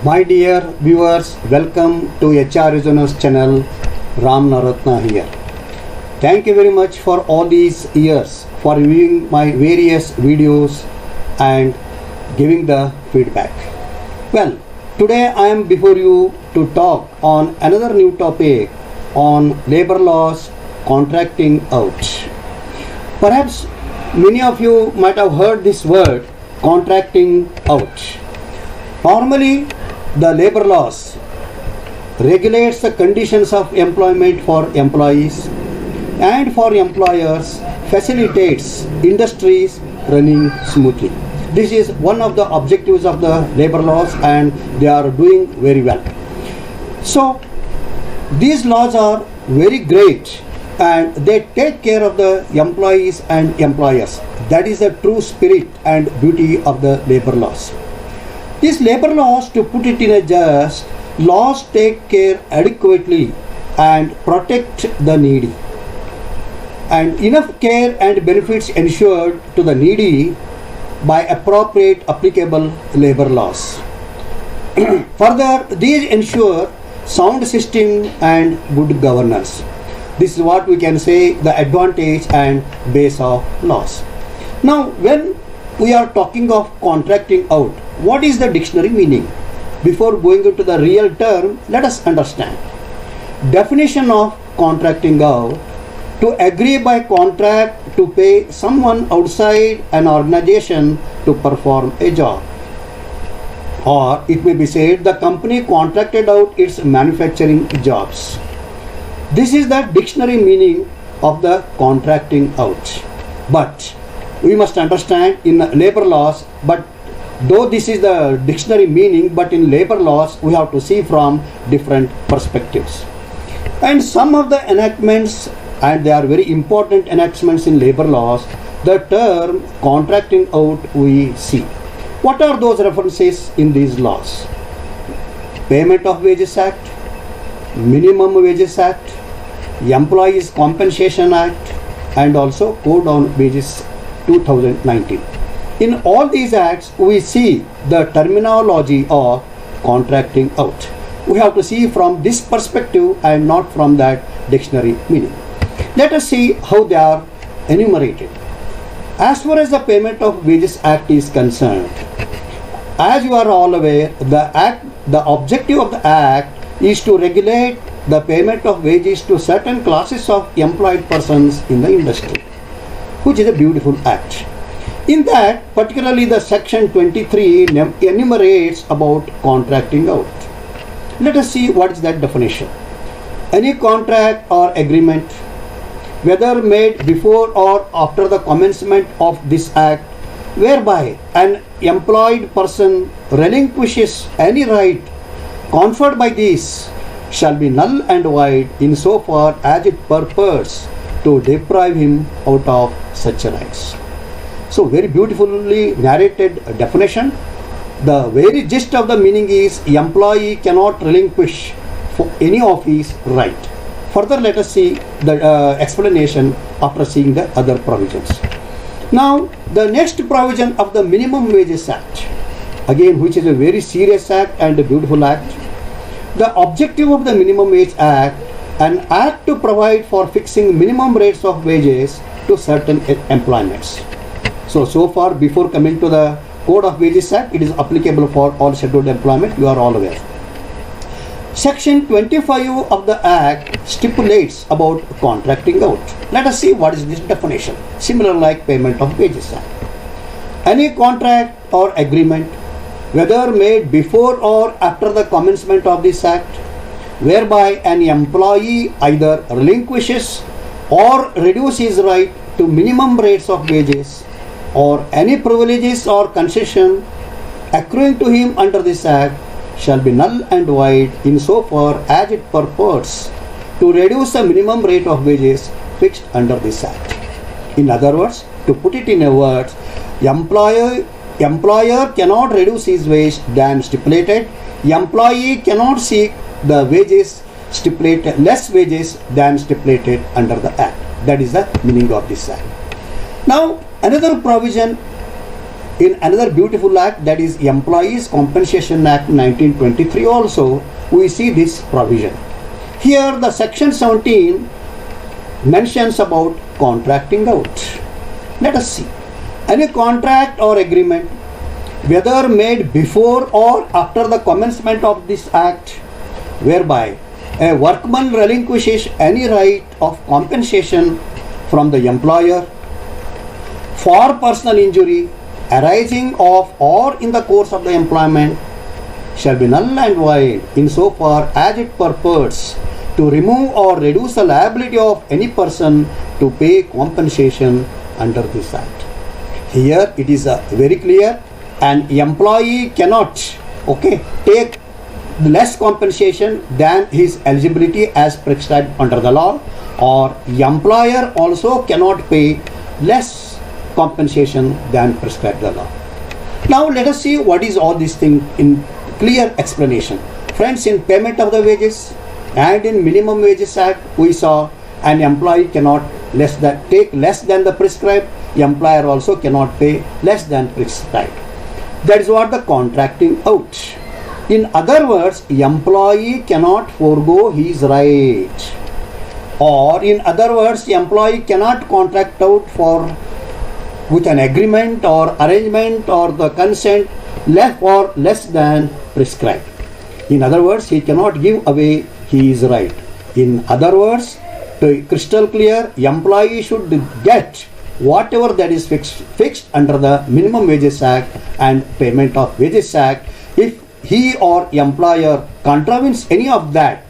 My dear viewers, welcome to HR Resonance channel. Ram Naratna here. Thank you very much for all these years for viewing my various videos and giving the feedback. Well, today I am before you to talk on another new topic on labor laws contracting out. Perhaps many of you might have heard this word contracting out. Normally, the labor laws regulates the conditions of employment for employees and for employers, facilitates industries running smoothly. This is one of the objectives of the labor laws and they are doing very well. So, these laws are very great and they take care of the employees and employers. That is the true spirit and beauty of the labor laws. These labor laws, to put it in a just, laws take care adequately and protect the needy. And enough care and benefits ensured to the needy by appropriate applicable labor laws. Further, these ensure sound system and good governance. This is what we can say the advantage and base of laws. Now, when we are talking of contracting out, what is the dictionary meaning? Before going into the real term, let us understand. Definition of contracting out: to agree by contract to pay someone outside an organization to perform a job. Or it may be said the company contracted out its manufacturing jobs. This is the dictionary meaning of the contracting out. But we must understand in labor laws, but though this is the dictionary meaning, but in labor laws we have to see from different perspectives. And some of the enactments, and they are very important enactments in labor laws, the term contracting out we see. What are those references in these laws? Payment of Wages Act, Minimum Wages Act, Employees Compensation Act, and also Code on Wages 2019. In all these acts, we see the terminology of contracting out. We have to see from this perspective and not from that dictionary meaning. Let us see how they are enumerated. As far as the Payment of Wages Act is concerned, as you are all aware, the objective of the act is to regulate the payment of wages to certain classes of employed persons in the industry, which is a beautiful act. In that, particularly the section 23 enumerates about contracting out. Let us see what is that definition. Any contract or agreement, whether made before or after the commencement of this act, whereby an employed person relinquishes any right conferred by this, shall be null and void insofar as it purports to deprive him out of such rights. So, very beautifully narrated definition. The very gist of the meaning is employee cannot relinquish for any of his right. Further, let us see the explanation after seeing the other provisions. Now, the next provision of the Minimum Wages Act, again, which is a very serious act and a beautiful act. The objective of the Minimum Wage Act, an act to provide for fixing minimum rates of wages to certain employments. So far, before coming to the Code of Wages Act, it is applicable for all scheduled employment, you are all aware. Section 25 of the Act stipulates about contracting out. Let us see what is this definition, similar like Payment of Wages Act. Any contract or agreement, whether made before or after the commencement of this Act, whereby an employee either relinquishes or reduces his right to minimum rates of wages or any privileges or concession accruing to him under this Act, shall be null and void insofar as it purports to reduce the minimum rate of wages fixed under this Act. In other words, to put it in a word, employer cannot reduce his wage than stipulated. Employee cannot seek the wages stipulated, less wages than stipulated under the Act. That is the meaning of this Act. Now, another provision In another beautiful act, that is Employees Compensation Act 1923, also we see this provision. Here the section 17 mentions about contracting out. Let us see. Any contract or agreement, whether made before or after the commencement of this act, whereby a workman relinquishes any right of compensation from the employer for personal injury arising of or in the course of the employment, shall be null and void insofar as it purports to remove or reduce the liability of any person to pay compensation under this act. Here it is very clear, an employee cannot take less compensation than his eligibility as prescribed under the law, or employer also cannot pay less compensation than prescribed the law. Now let us see what is all these things in clear explanation. Friends, in payment of the wages and in minimum wages act, we saw an employee cannot take less than the prescribed, employer also cannot pay less than prescribed. That is what the contracting out. In other words, employee cannot forego his right, or in other words, employee cannot contract out with an agreement or arrangement or the consent for less than prescribed. In other words, he cannot give away his right. In other words, to be crystal clear, employee should get whatever that is fixed under the Minimum Wages Act and Payment of Wages Act. If he or employer contravenes any of that,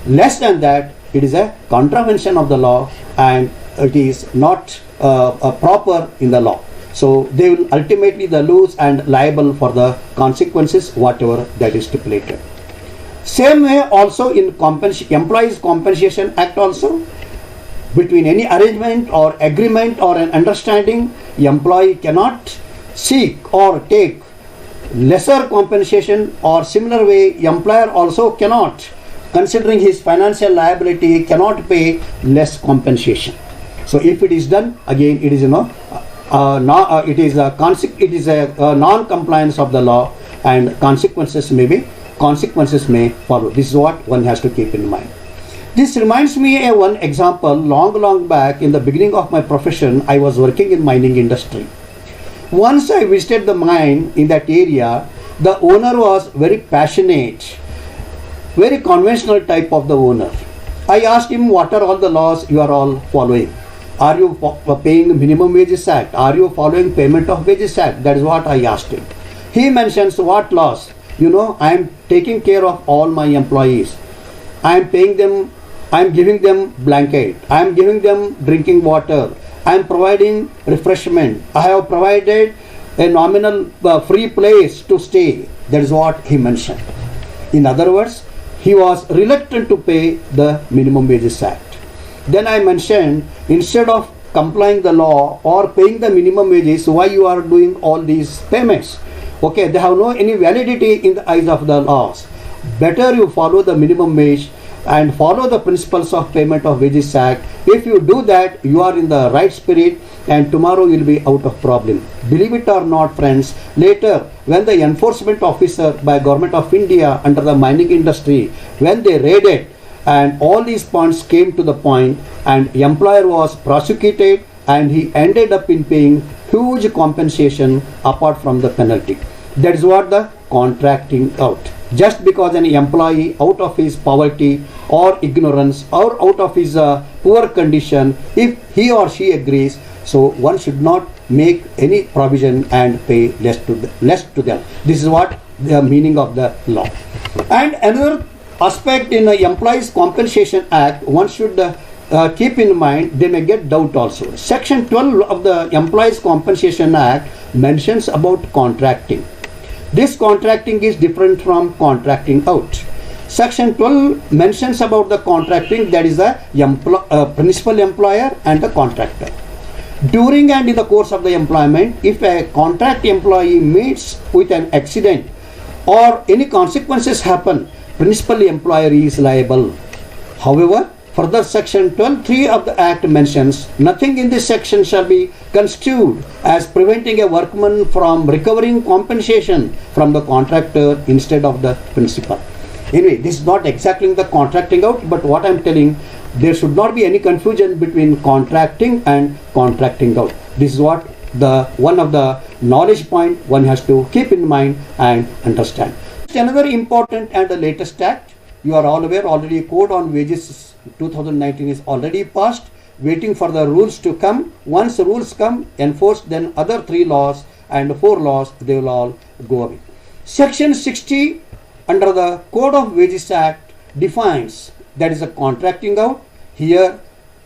less than that, it is a contravention of the law and it is not proper in the law. So they will ultimately lose and liable for the consequences whatever that is stipulated. Same way also in Employees Compensation Act also, between any arrangement or agreement or an understanding, employee cannot seek or take lesser compensation, or similar way employer also cannot, considering his financial liability, cannot pay less compensation. So if it is done, again it is a non-compliance of the law and consequences may follow. This is what one has to keep in mind. This reminds me of one example. Long back in the beginning of my profession, I was working in mining industry. Once I visited the mine in that area, the owner was very passionate, very conventional type of the owner. I asked him, what are all the laws you are all following? Are you paying Minimum Wages Act? Are you following Payment of Wages Act? That is what I asked him. He mentions, what laws? I am taking care of all my employees. I am paying them, I am giving them blanket, I am giving them drinking water, I am providing refreshment, I have provided a nominal free place to stay. That is what he mentioned. In other words, he was reluctant to pay the Minimum Wages Act. Then I mentioned, instead of complying the law or paying the minimum wages, why you are doing all these payments? Okay, they have no any validity in the eyes of the laws. Better you follow the minimum wage and follow the principles of Payment of Wages Act. If you do that, you are in the right spirit and tomorrow you will be out of problem. Believe it or not, friends, later when the enforcement officer by Government of India under the mining industry, when they raided and all these points came to the point, and the employer was prosecuted and he ended up in paying huge compensation apart from the penalty. That is what the contracting out. Just because an employee out of his poverty or ignorance or out of his poor condition, if he or she agrees, so one should not make any provision and pay less to them. This is what the meaning of the law. And another aspect in the Employees Compensation Act, one should keep in mind, they may get doubt also. Section 12 of the Employees Compensation Act mentions about contracting. This contracting is different from contracting out. Section 12 mentions about the contracting, that is the principal employer and the contractor. During and in the course of the employment, if a contract employee meets with an accident or any consequences happen, principal employer is liable. However, Further, section 12(3) of the Act mentions, nothing in this section shall be construed as preventing a workman from recovering compensation from the contractor instead of the principal. Anyway, this is not exactly the contracting out, but what I am telling, there should not be any confusion between contracting and contracting out. This is what one of the knowledge point one has to keep in mind and understand. Another important and the latest act, you are all aware already, Code on Wages 2019 is already passed, waiting for the rules to come. Once the rules come, enforced, then other 3 laws and 4 laws, they will all go away. Section 60 under the Code of Wages Act defines, that is a contracting out. Here,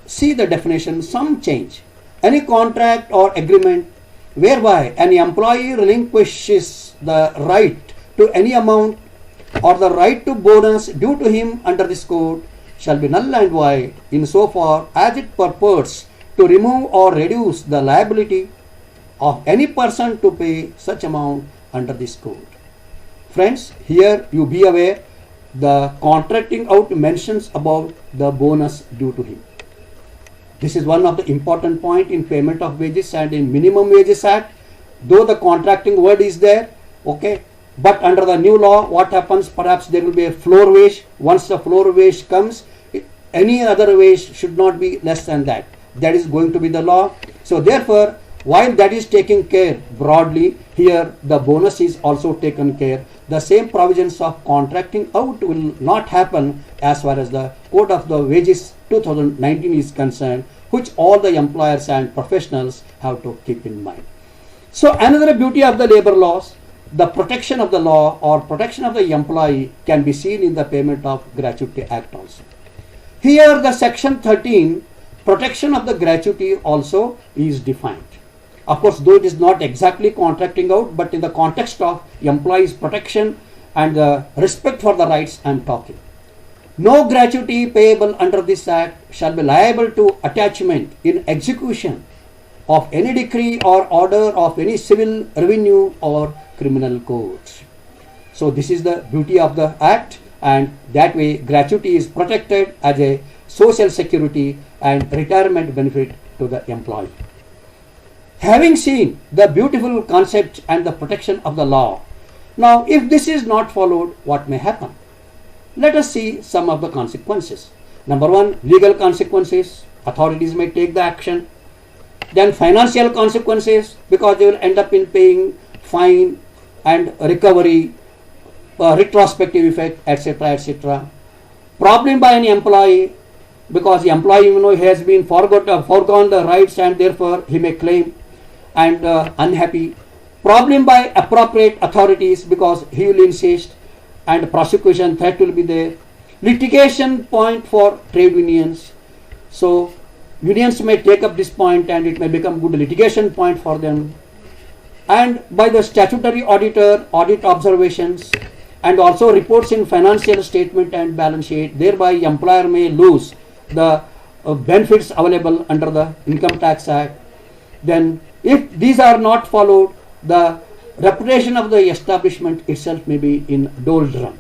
see the definition, some change. Any contract or agreement whereby an employee relinquishes the right to any amount or the right to bonus due to him under this code shall be null and void insofar as it purports to remove or reduce the liability of any person to pay such amount under this code. Friends, here you be aware, the contracting out mentions about the bonus due to him. This is one of the important point in payment of wages and in Minimum Wages Act. Though the contracting word is there, okay, but under the new law, what happens? Perhaps there will be a floor wage. Once the floor wage comes, any other wage should not be less than that. That is going to be the law. So therefore, while that is taken care broadly, here the bonus is also taken care. The same provisions of contracting out will not happen as far as the Code of the Wages 2019 is concerned, which all the employers and professionals have to keep in mind. So another beauty of the labor laws, the protection of the law or protection of the employee can be seen in the Payment of Gratuity Act also. Here the section 13, protection of the gratuity also is defined. Of course, though it is not exactly contracting out, but in the context of employees' protection and the respect for the rights I am talking. No gratuity payable under this act shall be liable to attachment in execution of any decree or order of any civil, revenue or criminal codes. So this is the beauty of the act, and that way gratuity is protected as a social security and retirement benefit to the employee. Having seen the beautiful concept and the protection of the law, now if this is not followed, what may happen? Let us see some of the consequences. Number one, legal consequences. Authorities may take the action. Then financial consequences, because they will end up in paying fine and recovery, retrospective effect, etc., etc. Problem by an employee, because the employee has been foregone the rights and therefore he may claim, and unhappy. Problem by appropriate authorities, because he will insist and prosecution threat will be there. Litigation point for trade unions. So unions may take up this point and it may become good litigation point for them. And by the statutory auditor, audit observations and also reports in financial statement and balance sheet, thereby employer may lose the benefits available under the Income Tax Act. Then if these are not followed, the reputation of the establishment itself may be in doldrum.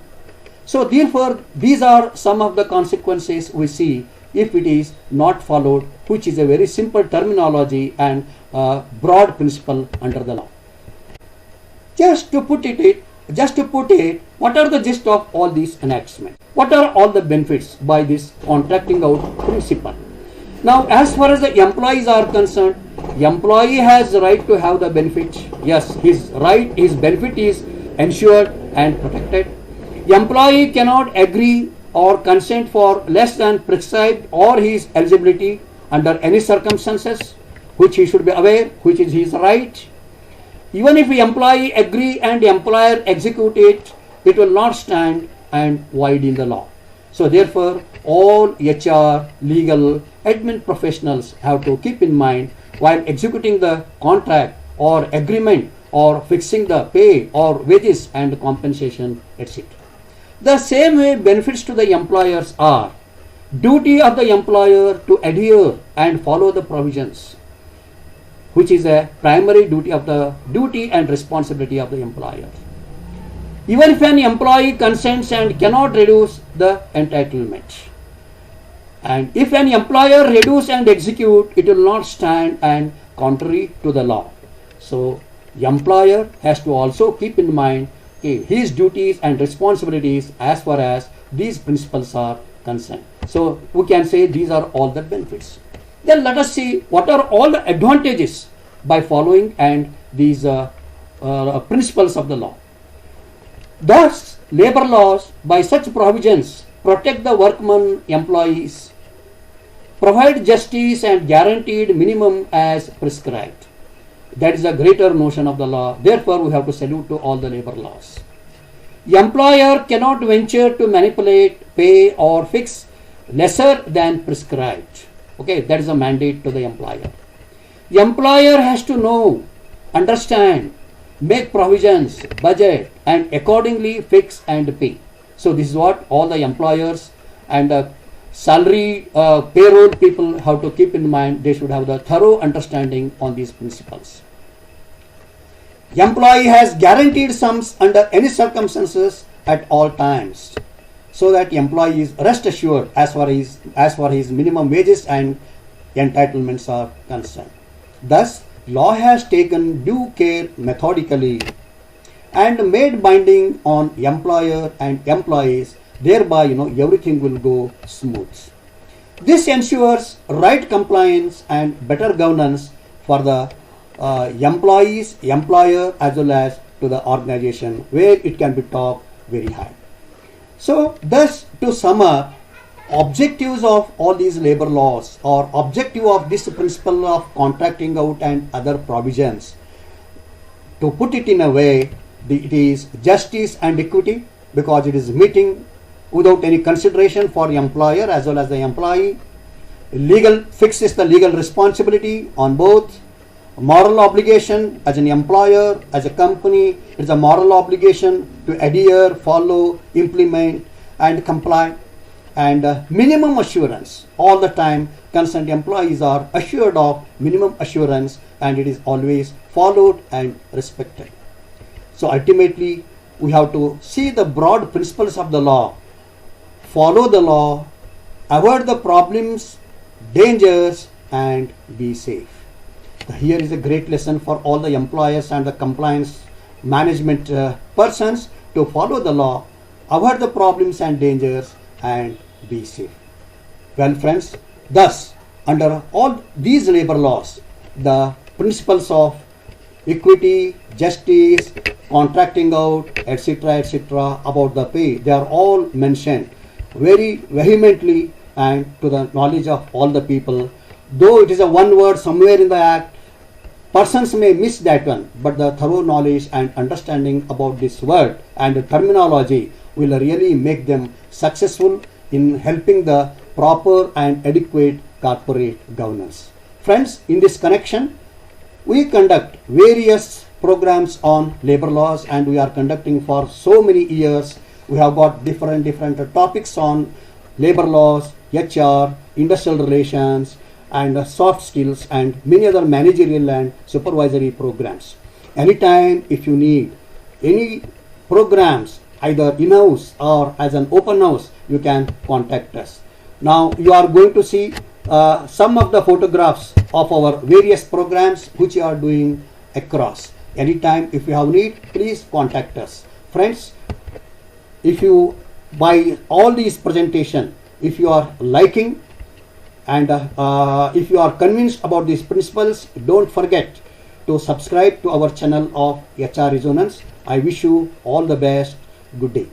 So therefore, these are some of the consequences we see if it is not followed, which is a very simple terminology and broad principle under the law. Just to put it, what are the gist of all these enactments? What are all the benefits by this contracting out principle? Now, as far as the employees are concerned, employee has the right to have the benefit. Yes, his benefit is ensured and protected. Employee cannot agree or consent for less than prescribed or his eligibility under any circumstances, which he should be aware, which is his right. Even if the employee agree and the employer execute it, it will not stand and void in the law. So therefore, all HR, legal, admin professionals have to keep in mind while executing the contract or agreement or fixing the pay or wages and compensation, etc. The same way benefits to the employers are duty of the employer to adhere and follow the provisions, which is a primary duty and responsibility of the employer. Even if an employee consents and cannot reduce the entitlement, And if an employer reduce and execute, it will not stand and contrary to the law. So employer has to also keep in mind his duties and responsibilities as far as these principles are concerned. So we can say these are all the benefits. Then let us see what are all the advantages by following and these principles of the law. Thus, labor laws by such provisions protect the workmen employees, provide justice and guaranteed minimum as prescribed. That is a greater notion of the law. Therefore, we have to salute to all the labor laws. The employer cannot venture to manipulate, pay or fix lesser than prescribed. Okay, that is a mandate to the employer. The employer has to know, understand, make provisions, budget and accordingly fix and pay. So this is what all the employers and the salary payroll people have to keep in mind. They should have the thorough understanding on these principles. The employee has guaranteed sums under any circumstances at all times, so that the employee is rest assured as far as his minimum wages and entitlements are concerned. Thus, law has taken due care methodically and made binding on employer and employees. Thereby, everything will go smooth. This ensures right compliance and better governance for the employees, employer as well as to the organization, where it can be top very high. So thus, to sum up, objectives of all these labor laws or objective of this principle of contracting out and other provisions, to put it in a way, it is justice and equity, because it is meeting without any consideration for the employer as well as the employee. Legal fixes the legal responsibility on both. Moral obligation as an employer, as a company, it is a moral obligation to adhere, follow, implement and comply. And minimum assurance, all the time concerned employees are assured of minimum assurance, and it is always followed and respected. So ultimately, we have to see the broad principles of the law, follow the law, avoid the problems, dangers and be safe. Here is a great lesson for all the employers and the compliance management persons to follow the law, avoid the problems and dangers and be safe. Well friends, thus under all these labor laws, the principles of equity, justice, contracting out, etc. about the pay, they are all mentioned very vehemently and to the knowledge of all the people. Though it is a one word somewhere in the act, persons may miss that one, but the thorough knowledge and understanding about this word and the terminology will really make them successful in helping the proper and adequate corporate governance. Friends, in this connection, we conduct various programs on labor laws, and we are conducting for so many years. We have got different topics on labor laws, HR, industrial relations, and soft skills, and many other managerial and supervisory programs. Anytime if you need any programs, either in-house or as an open house, you can contact us. Now you are going to see some of the photographs of our various programs which you are doing across. Anytime if you have need, please contact us. Friends, if you by all these presentation, if you are liking and if you are convinced about these principles, don't forget to subscribe to our channel of HR Resonance. I wish you all the best. Good day.